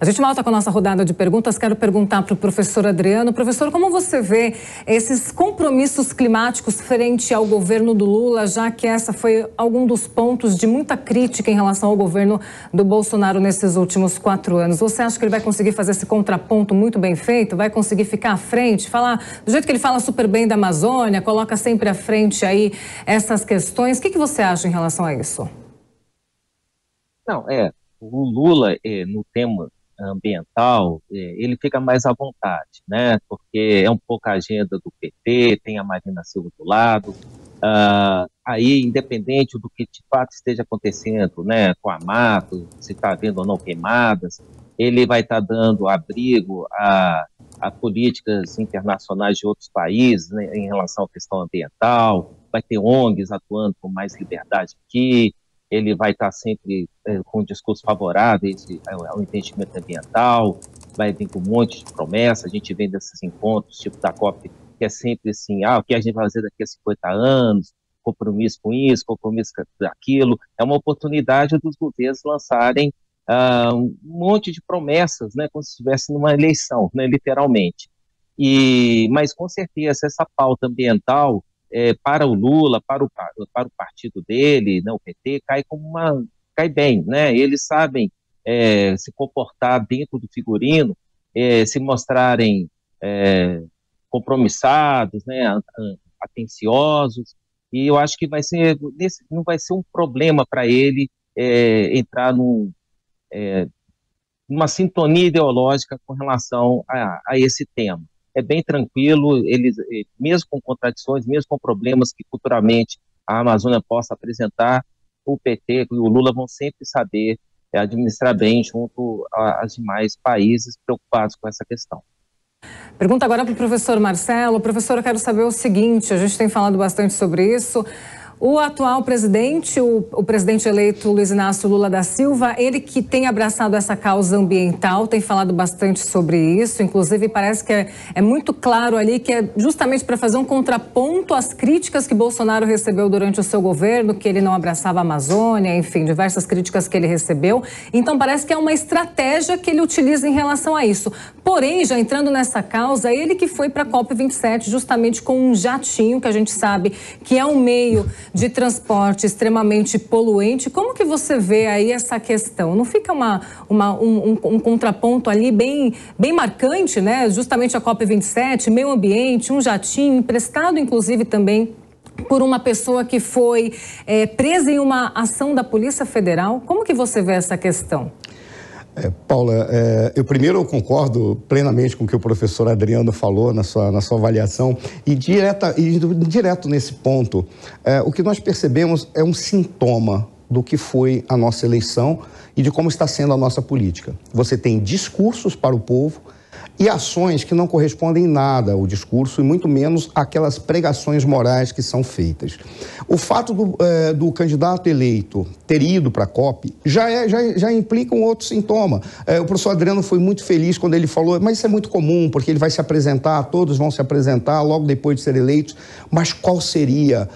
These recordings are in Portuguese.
A gente volta com a nossa rodada de perguntas. Quero perguntar para o professor Adriano. Professor, como você vê esses compromissos climáticos frente ao governo do Lula, já que essa foi algum dos pontos de muita crítica em relação ao governo do Bolsonaro nesses últimos 4 anos? Você acha que ele vai conseguir fazer esse contraponto muito bem feito? Vai conseguir ficar à frente? Falar do jeito que ele fala super bem da Amazônia, coloca sempre à frente aí essas questões. O que você acha em relação a isso? Não, o Lula, no tema ambiental, ele fica mais à vontade, né? Porque é um pouco a agenda do PT, tem a Marina Silva do lado, aí, independente do que de fato esteja acontecendo, né, com a mata, se está havendo ou não queimadas, ele vai estar dando abrigo a políticas internacionais de outros países, né, em relação à questão ambiental, vai ter ONGs atuando com mais liberdade aqui, ele vai estar sempre com um discurso favorável ao entendimento ambiental, vai vir com um monte de promessas, a gente vem desses encontros, tipo da COP, que é sempre assim, o que a gente vai fazer daqui a 50 anos, compromisso com isso, compromisso com aquilo, é uma oportunidade dos governos lançarem um monte de promessas, né, como se estivesse numa eleição, né, literalmente. Mas, com certeza, essa pauta ambiental, para o Lula, para o partido dele, né, o PT, cai bem, né? Eles sabem se comportar dentro do figurino, se mostrarem compromissados, né, atenciosos, e eu acho que não vai ser um problema para ele entrar numa sintonia ideológica com relação a esse tema. É bem tranquilo, eles, mesmo com contradições, mesmo com problemas que futuramente a Amazônia possa apresentar, o PT e o Lula vão sempre saber administrar bem junto aos demais países preocupados com essa questão. Pergunta agora para o professor Marcelo. Professor, eu quero saber o seguinte, a gente tem falado bastante sobre isso. O atual presidente, o presidente eleito Luiz Inácio Lula da Silva, ele que tem abraçado essa causa ambiental, tem falado bastante sobre isso, inclusive parece que é muito claro ali que é justamente para fazer um contraponto às críticas que Bolsonaro recebeu durante o seu governo, que ele não abraçava a Amazônia, enfim, diversas críticas que ele recebeu. Então parece que é uma estratégia que ele utiliza em relação a isso. Porém, já entrando nessa causa, ele que foi para a COP27 justamente com um jatinho, que a gente sabe que é um meio de transporte extremamente poluente. Como que você vê aí essa questão? Não fica um contraponto ali bem marcante, né? Justamente a COP27, meio ambiente, um jatinho emprestado, inclusive, também por uma pessoa que foi presa em uma ação da Polícia Federal. Como que você vê essa questão? Paula, eu concordo plenamente com o que o professor Adriano falou na sua avaliação e direto nesse ponto, o que nós percebemos é um sintoma do que foi a nossa eleição e de como está sendo a nossa política. Você tem discursos para o povo e ações que não correspondem em nada ao discurso e muito menos aquelas pregações morais que são feitas. O fato do candidato eleito ter ido para a COP já implica um outro sintoma. O professor Adriano foi muito feliz quando ele falou, mas isso é muito comum, porque ele vai se apresentar, todos vão se apresentar logo depois de ser eleitos, mas qual seria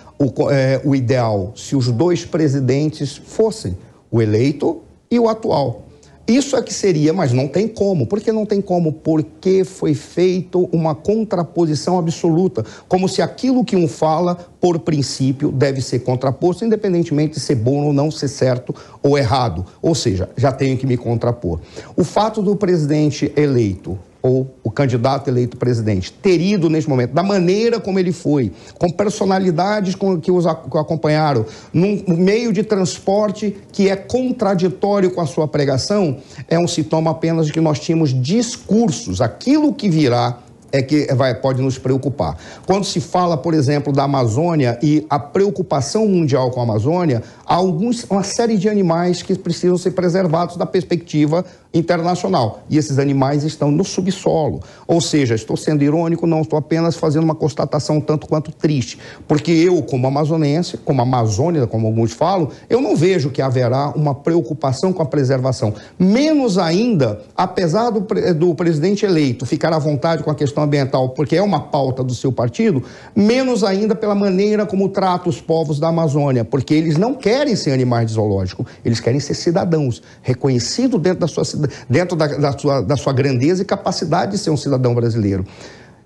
o ideal se os dois presidentes fossem o eleito e o atual? Isso é que seria, mas não tem como. Por que não tem como? Porque foi feito uma contraposição absoluta, como se aquilo que um fala, por princípio, deve ser contraposto, independentemente de ser bom ou não, ser certo ou errado. Ou seja, já tenho que me contrapor. O fato do presidente eleito, ou o candidato eleito presidente, ter ido neste momento, da maneira como ele foi, com personalidades que o acompanharam, num meio de transporte que é contraditório com a sua pregação, é um sintoma apenas de que nós tínhamos discursos, aquilo que virá é que pode nos preocupar. Quando se fala, por exemplo, da Amazônia e a preocupação mundial com a Amazônia, há uma série de animais que precisam ser preservados da perspectiva internacional. E esses animais estão no subsolo. Ou seja, estou sendo irônico, não estou apenas fazendo uma constatação tanto quanto triste. Porque eu, como amazonense, como Amazônia, como alguns falam, eu não vejo que haverá uma preocupação com a preservação. Menos ainda, apesar do presidente eleito ficar à vontade com a questão questão ambiental, porque é uma pauta do seu partido, menos ainda pela maneira como trata os povos da Amazônia, porque eles não querem ser animais de zoológico, eles querem ser cidadãos, reconhecidos dentro da sua grandeza e capacidade de ser um cidadão brasileiro.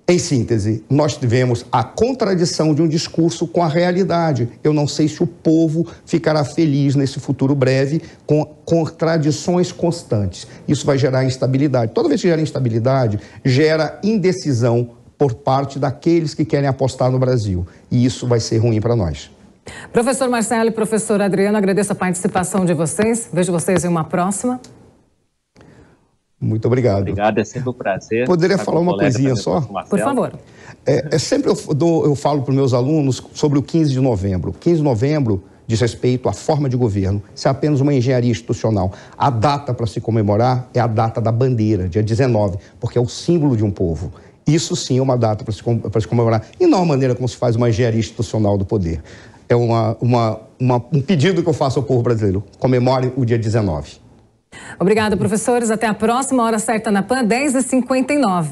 Em síntese, nós tivemos a contradição de um discurso com a realidade. Eu não sei se o povo ficará feliz nesse futuro breve com contradições constantes. Isso vai gerar instabilidade. Toda vez que gera instabilidade, gera indecisão por parte daqueles que querem apostar no Brasil. E isso vai ser ruim para nós. Professor Marcelo e professor Adriano, agradeço a participação de vocês. Vejo vocês em uma próxima. Muito obrigado. Obrigado, é sempre um prazer. Poderia falar uma coisinha só? Por favor. Sempre eu falo para os meus alunos sobre o 15 de novembro. 15 de novembro diz respeito à forma de governo. Isso é apenas uma engenharia institucional. A data para se comemorar é a data da bandeira, dia 19, porque é o símbolo de um povo. Isso sim é uma data para se comemorar, e não a maneira como se faz uma engenharia institucional do poder. É um pedido que eu faço ao povo brasileiro. Comemore o dia 19. Obrigada, professores. Até a próxima hora certa na PAN, 10h59.